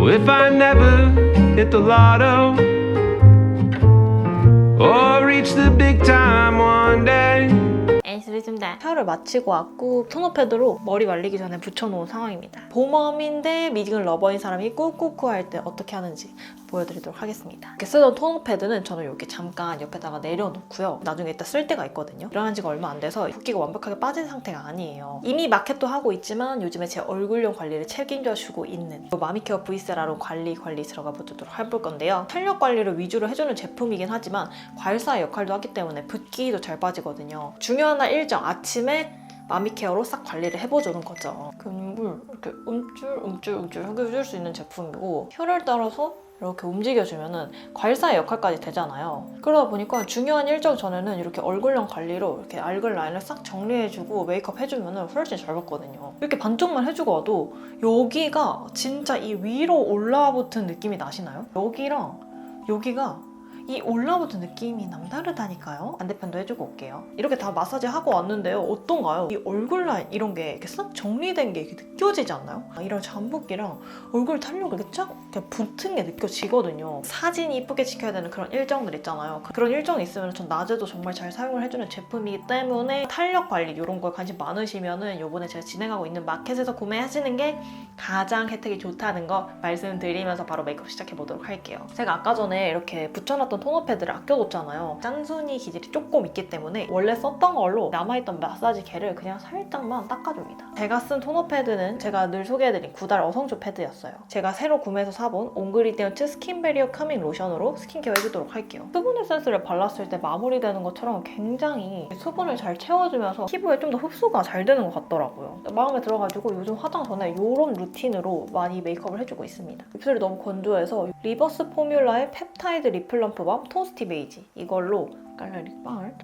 Oh, if I never hit the lotto or reach the big time one day. 에이스리즘다. 샤워를 마치고 왔고 토너 패드로 머리 말리기 전에 붙여놓은 상황입니다. 봄웜인데 미딩을 러버인 사람이 꾸꾸꾸 할 때 어떻게 하는지 보여드리도록 하겠습니다. 이렇게 쓰던 토너 패드는 저는 이렇게 잠깐 옆에다가 내려놓고요. 나중에 이따 쓸 때가 있거든요. 일어난 지가 얼마 안 돼서 붓기가 완벽하게 빠진 상태가 아니에요. 이미 마켓도 하고 있지만 요즘에 제 얼굴용 관리를 책임져주고 있는 마미케어 브이세라로 관리 들어가 보도록 해볼 건데요. 탄력 관리를 위주로 해주는 제품이긴 하지만 과일사의 역할도 하기 때문에 붓기도 잘 빠지거든요. 중요한 날 일정 아침에 마미케어로 싹 관리를 해보자는 거죠. 근육을 이렇게 움찔움찔 해줄 수 있는 제품이고 혈을 따라서 이렇게 움직여주면은 과일사의 역할까지 되잖아요. 그러다 보니까 중요한 일정 전에는 이렇게 얼굴형 관리로 이렇게 알글 라인을 싹 정리해주고 메이크업 해주면은 훨씬 잘 받거든요. 이렇게 반쪽만 해주고 와도 여기가 진짜 이 위로 올라붙은 느낌이 나시나요? 여기랑 여기가 이 올라붙은 느낌이 남다르다니까요. 반대편도 해주고 올게요. 이렇게 다 마사지 하고 왔는데요. 어떤가요? 이 얼굴 라인 이런 게 이렇게 싹 정리된 게 이렇게 느껴지지 않나요? 이런 잠붓기랑 얼굴 탄력이 이렇게 쫙 이렇게 붙은 게 느껴지거든요. 사진이 이쁘게 찍혀야 되는 그런 일정들 있잖아요. 그런 일정이 있으면 전 낮에도 정말 잘 사용을 해주는 제품이기 때문에 탄력 관리 이런 거에 관심 많으시면은 요번에 제가 진행하고 있는 마켓에서 구매하시는 게 가장 혜택이 좋다는 거 말씀드리면서 바로 메이크업 시작해 보도록 할게요. 제가 아까 전에 이렇게 붙여놨던 토너 패드를 아껴뒀잖아요. 짠순이 기질이 조금 있기 때문에 원래 썼던 걸로 남아있던 마사지 겔을 그냥 살짝만 닦아줍니다. 제가 쓴 토너 패드는 제가 늘 소개해드린 구달 어성초 패드였어요. 제가 새로 구매해서 사본 온그리디언트 스킨 베리어 카밍 로션으로 스킨케어 해주도록 할게요. 수분 에센스를 발랐을 때 마무리되는 것처럼 굉장히 수분을 잘 채워주면서 피부에 좀 더 흡수가 잘 되는 것 같더라고요. 마음에 들어가지고 요즘 화장 전에 이런 루틴으로 많이 메이크업을 해주고 있습니다. 입술이 너무 건조해서 리버스 포뮬라의 펩타이드 리플럼프 밤 톤스티 베이지 이걸로 립밤을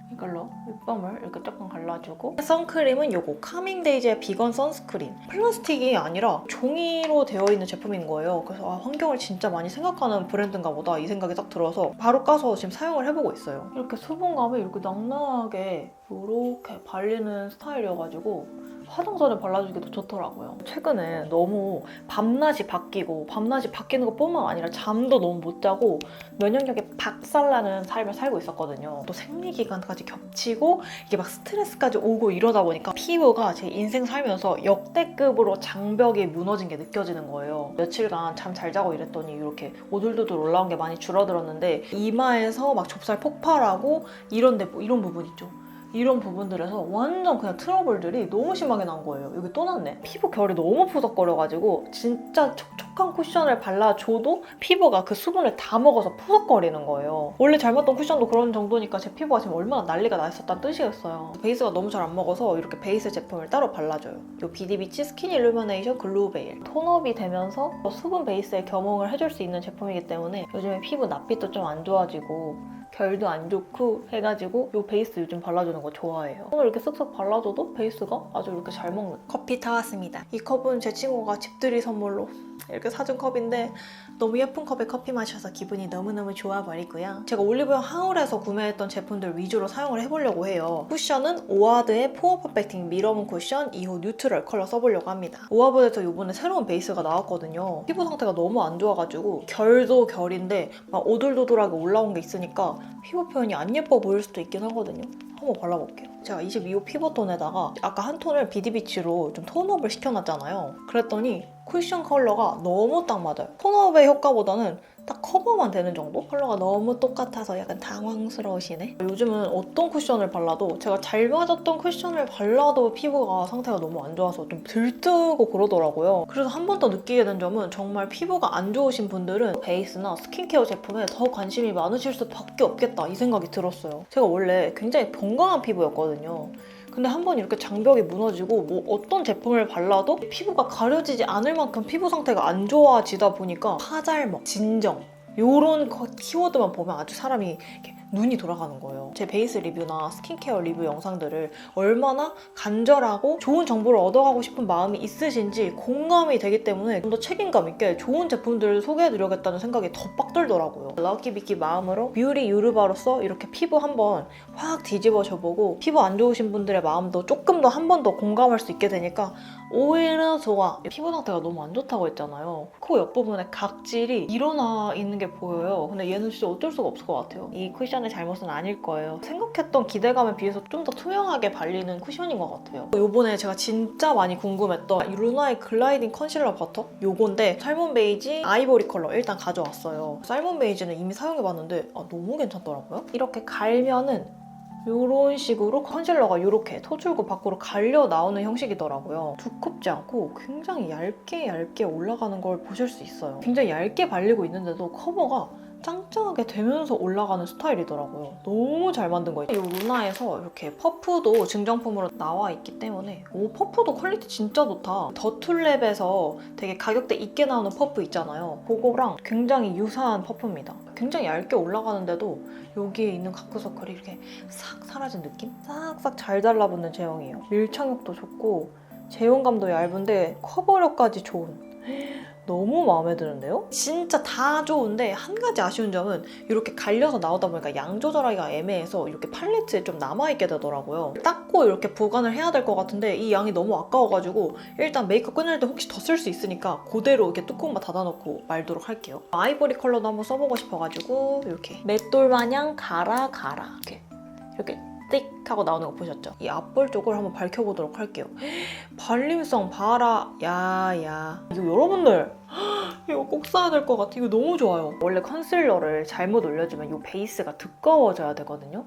이렇게 조금 발라주고 선크림은 요거 카밍데이즈의 비건 선스크린. 플라스틱이 아니라 종이로 되어 있는 제품인 거예요. 그래서 환경을 진짜 많이 생각하는 브랜드인가 보다 이 생각이 딱 들어서 바로 까서 지금 사용을 해보고 있어요. 이렇게 수분감이 이렇게 낭낭하게 이렇게 발리는 스타일이어가지고 화장 전에 발라주기도 좋더라고요. 최근에 너무 밤낮이 바뀌는 것뿐만 아니라 잠도 너무 못 자고 면역력이 박살나는 삶을 살고 있었거든요. 또 생리기간까지 겹치고 이게 막 스트레스까지 오고 이러다 보니까 피부가 제 인생 살면서 역대급으로 장벽이 무너진 게 느껴지는 거예요. 며칠간 잠 잘 자고 이랬더니 이렇게 오돌도돌 올라온 게 많이 줄어들었는데 이마에서 막 좁쌀 폭발하고 이런 부분 있죠. 이런 부분들에서 완전 그냥 트러블들이 너무 심하게 난 거예요. 여기 또 났네. 피부 결이 너무 푸석거려가지고 진짜 촉촉한 쿠션을 발라줘도 피부가 그 수분을 다 먹어서 푸석거리는 거예요. 원래 잘 맞던 쿠션도 그런 정도니까 제 피부가 지금 얼마나 난리가 나 있었다는 뜻이었어요. 베이스가 너무 잘 안 먹어서 이렇게 베이스 제품을 따로 발라줘요. 이 비디비치 스킨 일루미네이션 글로우 베일. 톤업이 되면서 수분 베이스에 겸응을 해줄 수 있는 제품이기 때문에 요즘에 피부 낯빛도 좀 안 좋아지고 결도 안 좋고 해가지고 이 베이스 요즘 발라주는 거 좋아해요. 오늘 이렇게 쓱쓱 발라줘도 베이스가 아주 이렇게 잘 먹는. 커피 타왔습니다. 이 컵은 제 친구가 집들이 선물로 이렇게 사준 컵인데 너무 예쁜 컵에 커피 마셔서 기분이 너무너무 좋아버리고요. 제가 올리브영 하울에서 구매했던 제품들 위주로 사용을 해보려고 해요. 쿠션은 오아드의 포어 퍼펙팅 미러문 쿠션 2호 뉴트럴 컬러 써보려고 합니다. 오아드에서 이번에 새로운 베이스가 나왔거든요. 피부 상태가 너무 안 좋아가지고 결도 결인데 막 오돌도돌하게 올라온 게 있으니까 피부 표현이 안 예뻐 보일 수도 있긴 하거든요. 한번 발라볼게요. 제가 22호 피부톤에다가 아까 한 톤을 비디비치로 좀 톤업을 시켜놨잖아요. 그랬더니 쿠션 컬러가 너무 딱 맞아요. 톤업의 효과보다는 딱 커버만 되는 정도? 컬러가 너무 똑같아서 약간 당황스러우시네? 요즘은 어떤 쿠션을 발라도 제가 잘 맞았던 쿠션을 발라도 피부가 상태가 너무 안 좋아서 좀 들뜨고 그러더라고요. 그래서 한 번 더 느끼게 된 점은 정말 피부가 안 좋으신 분들은 베이스나 스킨케어 제품에 더 관심이 많으실 수밖에 없겠다 이 생각이 들었어요. 제가 원래 굉장히 건강한 피부였거든요. 근데 한번 이렇게 장벽이 무너지고 뭐 어떤 제품을 발라도 피부가 가려지지 않을 만큼 피부 상태가 안 좋아지다 보니까 파잘먹, 진정 이런 키워드만 보면 아주 사람이 이렇게 눈이 돌아가는 거예요. 제 베이스 리뷰나 스킨케어 리뷰 영상들을 얼마나 간절하고 좋은 정보를 얻어가고 싶은 마음이 있으신지 공감이 되기 때문에 좀 더 책임감 있게 좋은 제품들을 소개해드려야겠다는 생각이 더 빡 들더라고요. 럭키비키 마음으로 뷰리 유르바로서 이렇게 피부 한번 확 뒤집어 줘보고 피부 안 좋으신 분들의 마음도 조금 더 한 번 더 공감할 수 있게 되니까 오히려 좋아. 피부 상태가 너무 안 좋다고 했잖아요. 코 옆부분에 각질이 일어나 있는 게 보여요. 근데 얘는 진짜 어쩔 수가 없을 것 같아요. 이 쿠션의 잘못은 아닐 거예요. 생각했던 기대감에 비해서 좀 더 투명하게 발리는 쿠션인 것 같아요. 요번에 제가 진짜 많이 궁금했던 루나의 글라이딩 컨실러 버터? 요건데 살몬 베이지 아이보리 컬러 일단 가져왔어요. 살몬 베이지는 이미 사용해봤는데 너무 괜찮더라고요. 이렇게 갈면은 이런 식으로 컨실러가 이렇게 토출구 밖으로 갈려 나오는 형식이더라고요. 두껍지 않고 굉장히 얇게 올라가는 걸 보실 수 있어요. 굉장히 얇게 발리고 있는데도 커버가 짱짱하게 되면서 올라가는 스타일이더라고요. 너무 잘 만든 거예요. 이 루나에서 이렇게 퍼프도 증정품으로 나와 있기 때문에 퍼프도 퀄리티 진짜 좋다. 더툴랩에서 되게 가격대 있게 나오는 퍼프 있잖아요. 그거랑 굉장히 유사한 퍼프입니다. 굉장히 얇게 올라가는데도 여기에 있는 다크서클이 이렇게 싹 사라진 느낌? 싹싹 잘 달라붙는 제형이에요. 밀착력도 좋고 제형감도 얇은데 커버력까지 좋은 너무 마음에 드는데요? 진짜 다 좋은데 한 가지 아쉬운 점은 이렇게 갈려서 나오다 보니까 양 조절하기가 애매해서 이렇게 팔레트에 좀 남아있게 되더라고요. 닦고 이렇게 보관을 해야 될 것 같은데 이 양이 너무 아까워가지고 일단 메이크업 끝낼 때 혹시 더 쓸 수 있으니까 그대로 이렇게 뚜껑만 닫아놓고 말도록 할게요. 아이보리 컬러도 한번 써보고 싶어가지고 이렇게 맷돌 마냥 갈아 이렇게 띡 하고 나오는 거 보셨죠? 이 앞볼 쪽을 한번 밝혀보도록 할게요. 발림성 봐라. 야 이거 여러분들 이거 꼭 써야 될 것 같아. 이거 너무 좋아요. 원래 컨실러를 잘못 올려주면 이 베이스가 두꺼워져야 되거든요.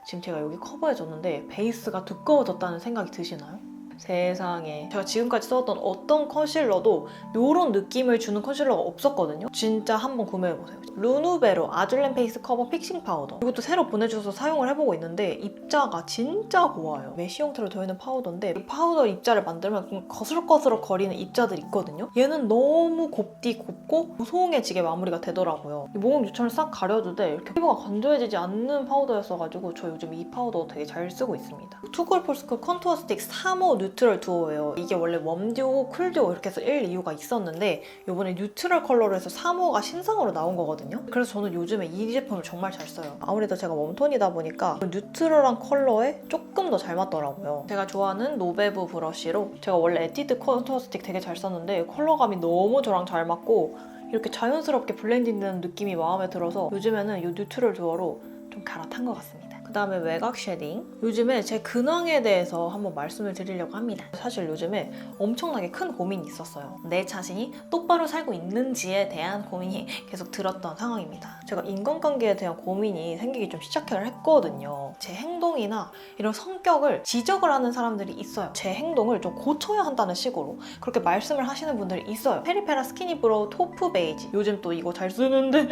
지금 제가 여기 커버해줬는데 베이스가 두꺼워졌다는 생각이 드시나요? 세상에 제가 지금까지 써왔던 어떤 컨실러도 이런 느낌을 주는 컨실러가 없었거든요. 진짜 한번 구매해보세요. 루누베로 아줄렘 페이스 커버 픽싱 파우더, 이것도 새로 보내주셔서 사용을 해보고 있는데 입자가 진짜 고와요. 메쉬 형태로 되어 있는 파우더인데 이 파우더 입자를 만들면 좀 거슬거슬 거리는 입자들이 있거든요. 얘는 너무 곱고 무송해지게 마무리가 되더라고요. 이 모공 유천을 싹 가려주되 이렇게 피부가 건조해지지 않는 파우더였어가지고 저 요즘 이 파우더 되게 잘 쓰고 있습니다. 투쿨폴스쿨 컨투어 스틱 3호 뉴트럴 두오예요. 이게 원래 웜듀오, 쿨듀오 이렇게 해서 1, 2호가 있었는데 이번에 뉴트럴 컬러로 해서 3호가 신상으로 나온 거거든요. 그래서 저는 요즘에 이 제품을 정말 잘 써요. 아무래도 제가 웜톤이다 보니까 뉴트럴한 컬러에 조금 더 잘 맞더라고요. 제가 좋아하는 노베브 브러쉬로 제가 원래 에뛰드 컨투어 스틱 되게 잘 썼는데 컬러감이 너무 저랑 잘 맞고 이렇게 자연스럽게 블렌딩되는 느낌이 마음에 들어서 요즘에는 이 뉴트럴 듀오로 좀 갈아탄 것 같습니다. 그 다음에 외곽 쉐딩. 요즘에 제 근황에 대해서 한번 말씀을 드리려고 합니다. 사실 요즘에 엄청나게 큰 고민이 있었어요. 내 자신이 똑바로 살고 있는지에 대한 고민이 계속 들었던 상황입니다. 제가 인간관계에 대한 고민이 생기기 좀 시작을 했거든요. 제 행동이나 이런 성격을 지적을 하는 사람들이 있어요. 제 행동을 좀 고쳐야 한다는 식으로 그렇게 말씀을 하시는 분들이 있어요. 페리페라 스키니 브로우 토프 베이지. 요즘 또 이거 잘 쓰는데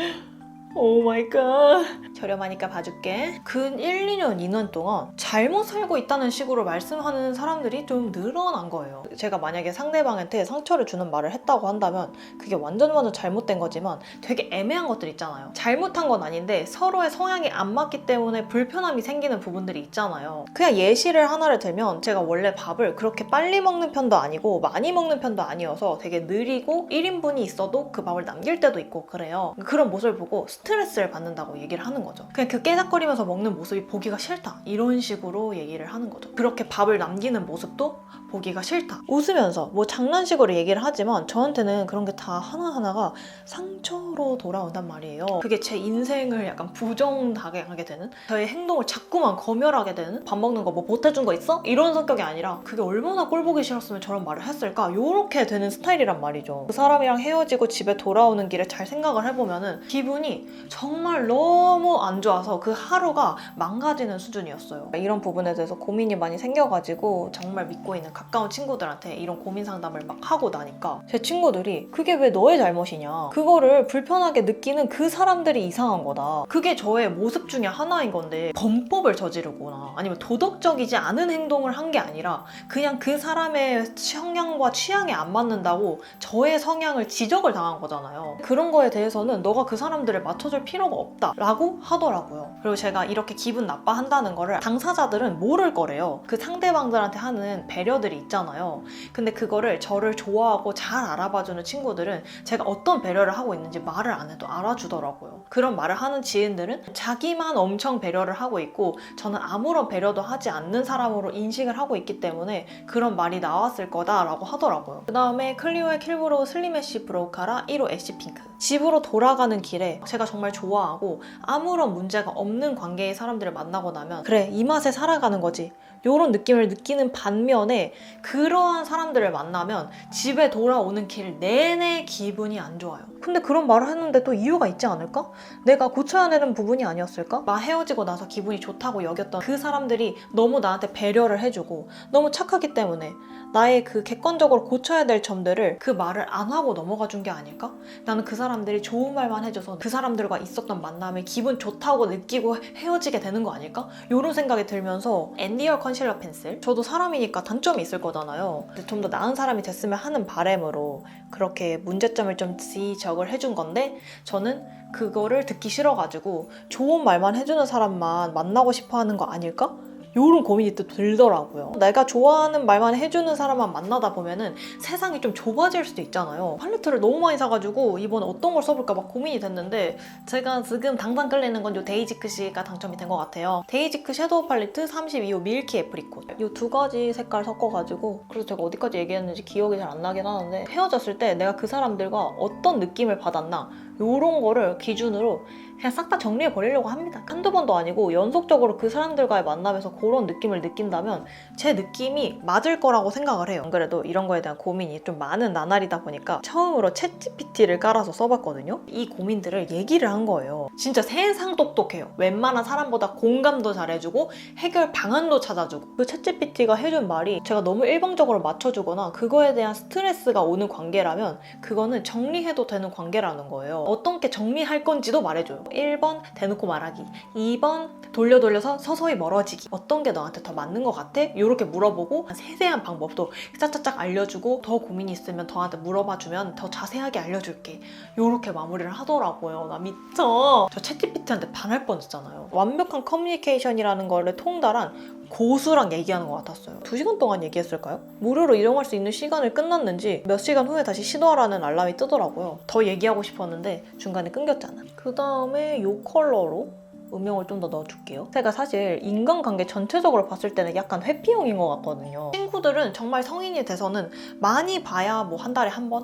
오 마이 갓. 저렴하니까 봐줄게. 근 1, 2년, 2년 동안 잘못 살고 있다는 식으로 말씀하는 사람들이 좀 늘어난 거예요. 제가 만약에 상대방한테 상처를 주는 말을 했다고 한다면 그게 완전 잘못된 거지만 되게 애매한 것들 있잖아요. 잘못한 건 아닌데 서로의 성향이 안 맞기 때문에 불편함이 생기는 부분들이 있잖아요. 그냥 예시를 하나를 들면 제가 원래 밥을 그렇게 빨리 먹는 편도 아니고 많이 먹는 편도 아니어서 되게 느리고 1인분이 있어도 그 밥을 남길 때도 있고 그래요. 그런 모습을 보고 스트레스를 받는다고 얘기를 하는 거죠. 그냥 그 깨작거리면서 먹는 모습이 보기가 싫다. 이런 식으로 얘기를 하는 거죠. 그렇게 밥을 남기는 모습도 보기가 싫다. 웃으면서 뭐 장난식으로 얘기를 하지만 저한테는 그런 게 다 하나하나가 상처로 돌아온단 말이에요. 그게 제 인생을 약간 부정하게 되는, 저의 행동을 자꾸만 검열하게 되는, 밥 먹는 거 뭐 보태준 거 있어? 이런 성격이 아니라 그게 얼마나 꼴보기 싫었으면 저런 말을 했을까? 요렇게 되는 스타일이란 말이죠. 그 사람이랑 헤어지고 집에 돌아오는 길에 잘 생각을 해보면은 기분이 정말 너무 안 좋아서 그 하루가 망가지는 수준이었어요. 이런 부분에 대해서 고민이 많이 생겨가지고 정말 믿고 있는 가까운 친구들한테 이런 고민 상담을 막 하고 나니까 제 친구들이 그게 왜 너의 잘못이냐, 그거를 불편하게 느끼는 그 사람들이 이상한 거다, 그게 저의 모습 중에 하나인 건데 범법을 저지르거나 아니면 도덕적이지 않은 행동을 한 게 아니라 그냥 그 사람의 성향과 취향에 안 맞는다고 저의 성향을 지적을 당한 거잖아요. 그런 거에 대해서는 너가 그 사람들을 맞춰줄 필요가 없다라고 하더라고요. 그리고 제가 이렇게 기분 나빠한다는 거를 당사자들은 모를 거래요. 그 상대방들한테 하는 배려들이 있잖아요. 근데 그거를 저를 좋아하고 잘 알아봐주는 친구들은 제가 어떤 배려를 하고 있는지 말을 안 해도 알아주더라고요. 그런 말을 하는 지인들은 자기만 엄청 배려를 하고 있고 저는 아무런 배려도 하지 않는 사람으로 인식을 하고 있기 때문에 그런 말이 나왔을 거다라고 하더라고요. 그 다음에 클리오의 킬브로우 슬림 애쉬 브로우카라 1호 애쉬 핑크. 집으로 돌아가는 길에 제가 정말 좋아하고 아무런 문제가 없는 관계의 사람들을 만나고 나면 그래, 이 맛에 살아가는 거지, 이런 느낌을 느끼는 반면에 그러한 사람들을 만나면 집에 돌아오는 길 내내 기분이 안 좋아요. 근데 그런 말을 했는데 또 이유가 있지 않을까? 내가 고쳐야 되는 부분이 아니었을까? 나 헤어지고 나서 기분이 좋다고 여겼던 그 사람들이 너무 나한테 배려를 해주고 너무 착하기 때문에 나의 그 객관적으로 고쳐야 될 점들을 그 말을 안 하고 넘어가 준 게 아닐까? 나는 그 사람들이 좋은 말만 해줘서 그 사람들과 있었던 만남에 기분 좋다고 느끼고 헤어지게 되는 거 아닐까? 이런 생각이 들면서 앤디얼 컨실러 펜슬, 저도 사람이니까 단점이 있을 거잖아요. 근데 좀 더 나은 사람이 됐으면 하는 바람으로 그렇게 문제점을 좀 지적을 해준 건데 저는 그거를 듣기 싫어가지고 좋은 말만 해주는 사람만 만나고 싶어 하는 거 아닐까? 이런 고민이 또 들더라고요. 내가 좋아하는 말만 해주는 사람만 만나다 보면은 세상이 좀 좁아질 수도 있잖아요. 팔레트를 너무 많이 사가지고 이번에 어떤 걸 써볼까 막 고민이 됐는데 제가 지금 당장 끌리는 건 이 데이지크시가 당첨이 된 것 같아요. 데이지크 섀도우 팔레트 32호 밀키 애프리콧. 이 두 가지 색깔 섞어가지고, 그래서 제가 어디까지 얘기했는지 기억이 잘 안 나긴 하는데 헤어졌을 때 내가 그 사람들과 어떤 느낌을 받았나 이런 거를 기준으로 그냥 싹 다 정리해 버리려고 합니다. 한두 번도 아니고 연속적으로 그 사람들과의 만남에서 그런 느낌을 느낀다면 제 느낌이 맞을 거라고 생각을 해요. 안 그래도 이런 거에 대한 고민이 좀 많은 나날이다 보니까 처음으로 챗GPT를 깔아서 써봤거든요. 이 고민들을 얘기를 한 거예요. 진짜 세상 똑똑해요. 웬만한 사람보다 공감도 잘해주고 해결 방안도 찾아주고, 그 챗GPT가 해준 말이 제가 너무 일방적으로 맞춰주거나 그거에 대한 스트레스가 오는 관계라면 그거는 정리해도 되는 관계라는 거예요. 어떤 게 정리할 건지도 말해줘요. 1번 대놓고 말하기, 2번 돌려서 서서히 멀어지기, 어떤 게 너한테 더 맞는 것 같아? 이렇게 물어보고 세세한 방법도 짝짝짝 알려주고 더 고민이 있으면 더한테 물어봐주면 더 자세하게 알려줄게, 이렇게 마무리를 하더라고요. 나 미쳐. 저 챗GPT한테 반할 뻔했잖아요. 완벽한 커뮤니케이션이라는 거를 통달한 고수랑 얘기하는 것 같았어요. 2시간 동안 얘기했을까요? 무료로 이용할 수 있는 시간을 끝났는지 몇 시간 후에 다시 시도하라는 알람이 뜨더라고요. 더 얘기하고 싶었는데 중간에 끊겼잖아. 그 다음에 이 컬러로 음영을 좀 더 넣어줄게요. 제가 사실 인간관계 전체적으로 봤을 때는 약간 회피형인 것 같거든요. 친구들은 정말 성인이 돼서는 많이 봐야 뭐 한 달에 한 번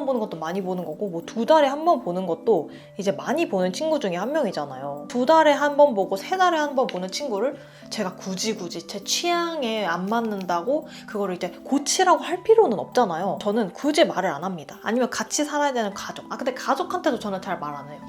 보는 것도 많이 보는 거고, 뭐 2달에 한 번 보는 것도 이제 많이 보는 친구 중에 한 명이잖아요. 2달에 한 번 보고 3달에 한 번 보는 친구를 제가 굳이 제 취향에 안 맞는다고 그거를 이제 고치라고 할 필요는 없잖아요. 저는 굳이 말을 안 합니다. 아니면 같이 살아야 되는 가족. 근데 가족한테도 저는 잘 말 안 해요.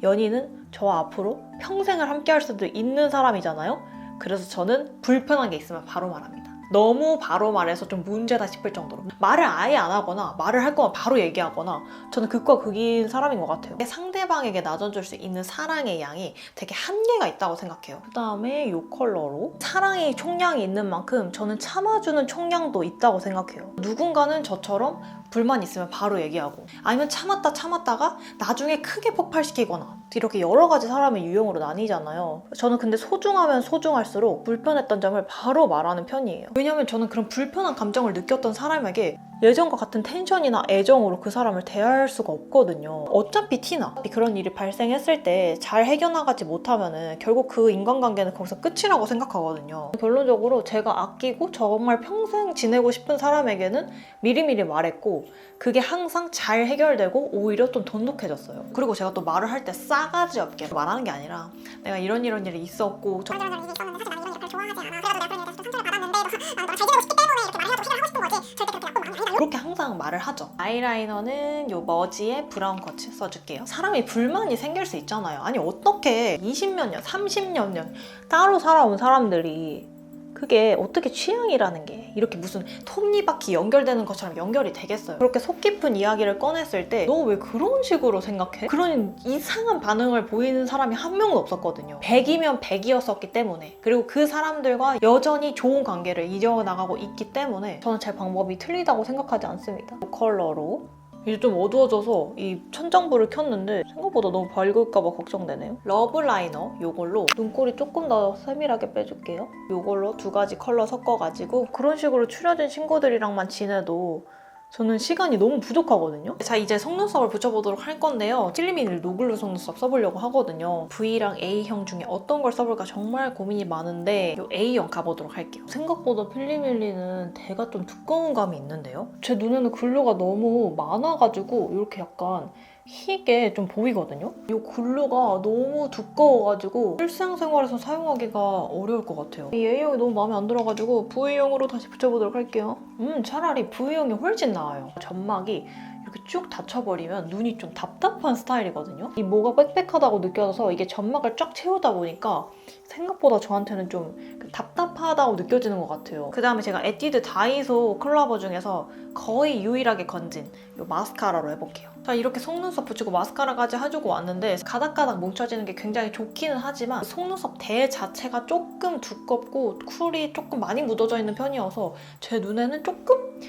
연인은 저와 앞으로 평생을 함께 할 수도 있는 사람이잖아요. 그래서 저는 불편한 게 있으면 바로 말합니다. 너무 바로 말해서 좀 문제다 싶을 정도로 말을 아예 안 하거나 말을 할 거면 바로 얘기하거나, 저는 극과 극인 사람인 것 같아요. 상대방에게 나눠줄 수 있는 사랑의 양이 되게 한계가 있다고 생각해요. 그 다음에 이 컬러로 사랑의 총량이 있는 만큼 저는 참아주는 총량도 있다고 생각해요. 누군가는 저처럼 불만 있으면 바로 얘기하고, 아니면 참았다가 나중에 크게 폭발시키거나, 이렇게 여러 가지 사람의 유형으로 나뉘잖아요. 저는 근데 소중하면 소중할수록 불편했던 점을 바로 말하는 편이에요. 왜냐면 저는 그런 불편한 감정을 느꼈던 사람에게 예전과 같은 텐션이나 애정으로 그 사람을 대할 수가 없거든요. 어차피 티나. 그런 일이 발생했을 때 잘 해결나가지 못하면은 결국 그 인간관계는 거기서 끝이라고 생각하거든요. 결론적으로 제가 아끼고 정말 평생 지내고 싶은 사람에게는 미리미리 말했고, 그게 항상 잘 해결되고 오히려 좀 돈독해졌어요. 그리고 제가 또 말을 할 때 싸가지 없게 말하는 게 아니라 내가 이런 일이 있었고 이런 일이 있었는데 사실 나는 이런 역할을 좋아하지 않아. 그래도 내가 그런 일에 대해서 좀 상처를 받았는데 너가 잘 지내고 싶기 때문에 이렇게 말이라도 해결하고 싶은 거지. 절대 그렇게 나쁜 마음이 아니다. 그렇게 항상 말을 하죠. 아이라이너는 요 머지의 브라운 커츠 써줄게요. 사람이 불만이 생길 수 있잖아요. 아니 어떻게 20몇 년, 30몇 년 따로 살아온 사람들이 그게 어떻게 취향이라는 게 이렇게 무슨 톱니바퀴 연결되는 것처럼 연결이 되겠어요. 그렇게 속 깊은 이야기를 꺼냈을 때 너 왜 그런 식으로 생각해? 그런 이상한 반응을 보이는 사람이 한 명도 없었거든요. 100이면 100이었었기 때문에, 그리고 그 사람들과 여전히 좋은 관계를 이어나가고 있기 때문에 저는 제 방법이 틀리다고 생각하지 않습니다. 이 컬러로 이제 좀 어두워져서 이 천장불을 켰는데 생각보다 너무 밝을까봐 걱정되네요. 러브 라이너 이걸로 눈꼬리 조금 더 세밀하게 빼줄게요. 이걸로 2가지 컬러 섞어가지고 그런 식으로 추려진 친구들이랑만 지내도 저는 시간이 너무 부족하거든요. 자, 이제 속눈썹을 붙여보도록 할 건데요. 찔리미닐 노글로 속눈썹 써보려고 하거든요. V랑 A형 중에 어떤 걸 써볼까 정말 고민이 많은데 이 A형 가보도록 할게요. 생각보다 필리밀리는 대가 좀 두꺼운 감이 있는데요. 제 눈에는 글루가 너무 많아가지고 이렇게 약간 희게 좀 보이거든요. 이 글루가 너무 두꺼워가지고 일상생활에서 사용하기가 어려울 것 같아요. 이 A형이 너무 마음에 안 들어가지고 V형으로 다시 붙여보도록 할게요. 차라리 V형이 훨씬 나아요. 점막이 이렇게 쭉 닫혀버리면 눈이 좀 답답한 스타일이거든요. 이 뭐가 빽빽하다고 느껴져서 이게 점막을 쫙 채우다 보니까 생각보다 저한테는 좀 답답하다고 느껴지는 것 같아요. 그 다음에 제가 에뛰드 다이소 컬러버 중에서 거의 유일하게 건진 이 마스카라로 해볼게요. 자, 이렇게 속눈썹 붙이고 마스카라까지 해주고 왔는데 가닥가닥 뭉쳐지는 게 굉장히 좋기는 하지만 속눈썹 대 자체가 조금 두껍고 쿨이 조금 많이 묻어져 있는 편이어서 제 눈에는 조금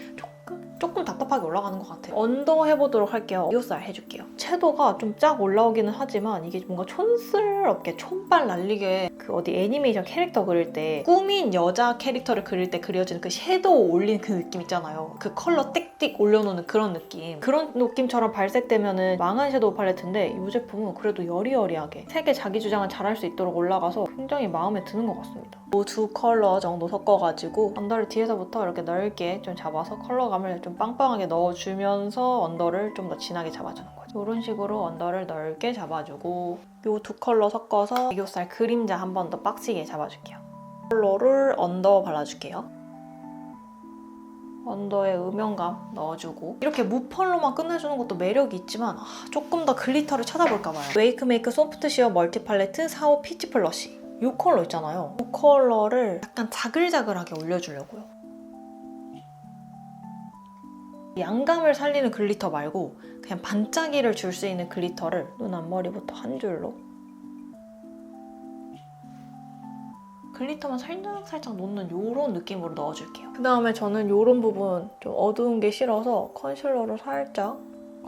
답답하게 올라가는 것 같아요. 언더 해보도록 할게요. 이옷살 해줄게요. 채도가 좀 쫙 올라오기는 하지만 이게 뭔가 촌스럽게 촌발 날리게 그 어디 애니메이션 캐릭터 그릴 때 꾸민 여자 캐릭터를 그릴 때 그려지는 그 섀도우 올린 그 느낌 있잖아요. 그 컬러 띡띡 올려놓는 그런 느낌. 그런 느낌처럼 발색되면은 망한 섀도우 팔레트인데 이 제품은 그래도 여리여리하게 색의 자기 주장을 잘할 수 있도록 올라가서 굉장히 마음에 드는 것 같습니다. 이 2컬러 정도 섞어가지고 언더를 뒤에서부터 이렇게 넓게 좀 잡아서 컬러감을 좀 빵빵하게 넣어주면서 언더를 좀 더 진하게 잡아주는 거죠. 이런 식으로 언더를 넓게 잡아주고 이 2컬러 섞어서 애교살 그림자 한 번 더 빡시게 잡아줄게요. 컬러를 언더 발라줄게요. 언더에 음영감 넣어주고 이렇게 무펄로만 끝내주는 것도 매력이 있지만 조금 더 글리터를 찾아볼까봐요. 웨이크메이크 소프트 시어 멀티 팔레트 45 피치 플러시 이 컬러 있잖아요. 이 컬러를 약간 자글자글하게 올려주려고요. 양감을 살리는 글리터 말고 그냥 반짝이를 줄 수 있는 글리터를 눈 앞머리부터 한 줄로 글리터만 살짝 놓는 이런 느낌으로 넣어줄게요. 그 다음에 저는 이런 부분 좀 어두운 게 싫어서 컨실러로 살짝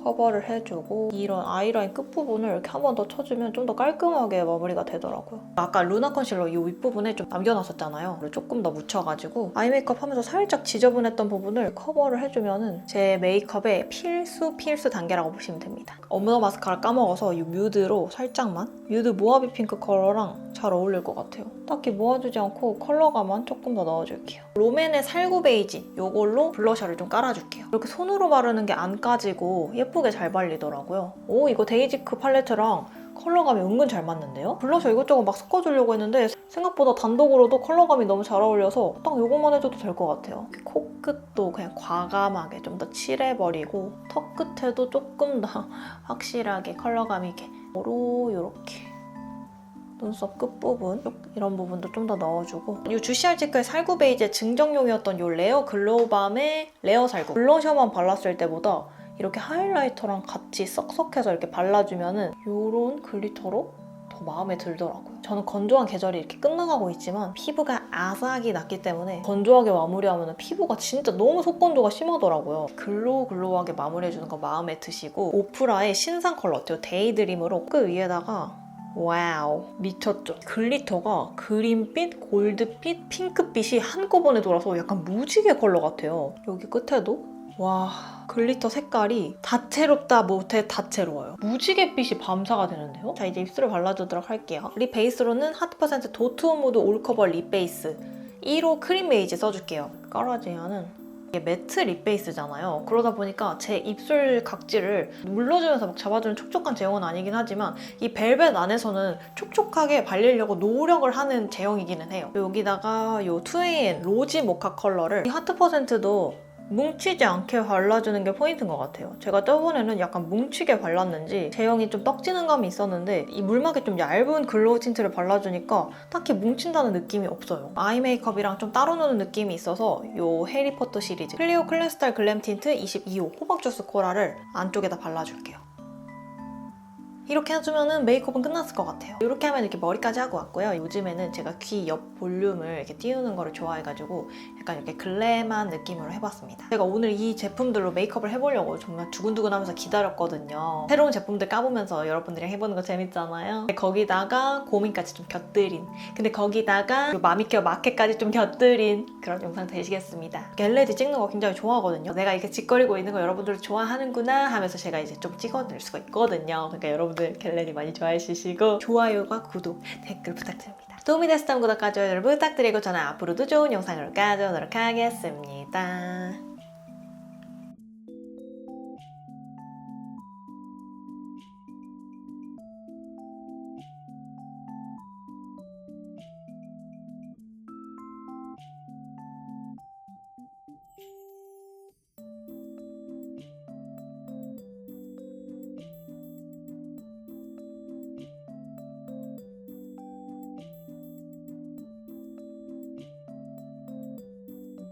커버를 해주고 이런 아이라인 끝부분을 이렇게 한 번 더 쳐주면 좀 더 깔끔하게 마무리가 되더라고요. 아까 루나 컨실러 이 윗부분에 좀 남겨놨었잖아요. 조금 더 묻혀가지고 아이 메이크업 하면서 살짝 지저분했던 부분을 커버를 해주면 제 메이크업의 필수 단계라고 보시면 됩니다. 언더 마스카라 까먹어서 이 뮤드로 살짝만 뮤드 모하비 핑크 컬러랑 잘 어울릴 것 같아요. 딱히 모아주지 않고 컬러감만 조금 더 넣어줄게요. 롬앤의 살구 베이지 이걸로 블러셔를 좀 깔아줄게요. 이렇게 손으로 바르는 게 안 까지고 예쁘게 잘 발리더라고요. 오, 이거 데이지크 팔레트랑 컬러감이 은근 잘 맞는데요? 블러셔 이것저것 막 섞어주려고 했는데 생각보다 단독으로도 컬러감이 너무 잘 어울려서 딱 이것만 해줘도 될 것 같아요. 코끝도 그냥 과감하게 좀 더 칠해버리고 턱 끝에도 조금 더 확실하게 컬러감이 이렇게 요렇게 눈썹 끝부분 이런 부분도 좀 더 넣어주고 이 주시알지크의 살구 베이지의 증정용이었던 이 레어 글로우밤의 레어 살구 블러셔만 발랐을 때보다 이렇게 하이라이터랑 같이 썩썩해서 이렇게 발라주면은 이런 글리터로 더 마음에 들더라고요. 저는 건조한 계절이 이렇게 끝나가고 있지만 피부가 아삭이 났기 때문에 건조하게 마무리하면 피부가 진짜 너무 속건조가 심하더라고요. 글로우하게 마무리해주는 거 마음에 드시고 오프라의 신상 컬러 데이드림으로 끝 위에다가 와우 미쳤죠? 글리터가 그린빛, 골드빛, 핑크빛이 한꺼번에 돌아서 약간 무지개 컬러 같아요. 여기 끝에도 와 글리터 색깔이 다채롭다 못해 다채로워요. 무지갯빛이 밤사가 되는데요? 자 이제 입술을 발라주도록 할게요. 립 베이스로는 하트% 도트온 모드 올커버 립 베이스 1호 크림 베이지 써줄게요. 까라지아는 이게 매트 립 베이스잖아요. 그러다 보니까 제 입술 각질을 눌러주면서 막 잡아주는 촉촉한 제형은 아니긴 하지만 이 벨벳 안에서는 촉촉하게 발리려고 노력을 하는 제형이기는 해요. 여기다가 이 2AN 로지 모카 컬러를 이 하트%도 뭉치지 않게 발라주는 게 포인트인 것 같아요. 제가 저번에는 약간 뭉치게 발랐는지 제형이 좀 떡지는 감이 있었는데 이 물막에 좀 얇은 글로우 틴트를 발라주니까 딱히 뭉친다는 느낌이 없어요. 아이 메이크업이랑 좀 따로 노는 느낌이 있어서 이 해리포터 시리즈 클리오 클래스탈 글램 틴트 22호 호박 주스 코라를 안쪽에다 발라줄게요. 이렇게 해주면은 메이크업은 끝났을 것 같아요. 이렇게 하면 이렇게 머리까지 하고 왔고요. 요즘에는 제가 귀 옆 볼륨을 이렇게 띄우는 거를 좋아해가지고 약간 이렇게 글래만 느낌으로 해봤습니다. 제가 오늘 이 제품들로 메이크업을 해보려고 정말 두근두근하면서 기다렸거든요. 새로운 제품들 까보면서 여러분들이랑 해보는 거 재밌잖아요. 거기다가 고민까지 좀 곁들인, 근데 거기다가 마미케어 마켓까지 좀 곁들인 그런 영상 되시겠습니다. 겟레디 찍는 거 굉장히 좋아하거든요. 내가 이렇게 짓거리고 있는 거 여러분들 좋아하는구나 하면서 제가 이제 좀 찍어낼 수가 있거든요. 그러니까 여러분들 겟레디 많이 좋아해 주시고 좋아요와 구독, 댓글 부탁드립니다. 도움이 됐다면 구독과 좋아요를 부탁드리고 저는 앞으로도 좋은 영상을 가져오도록 하겠습니다.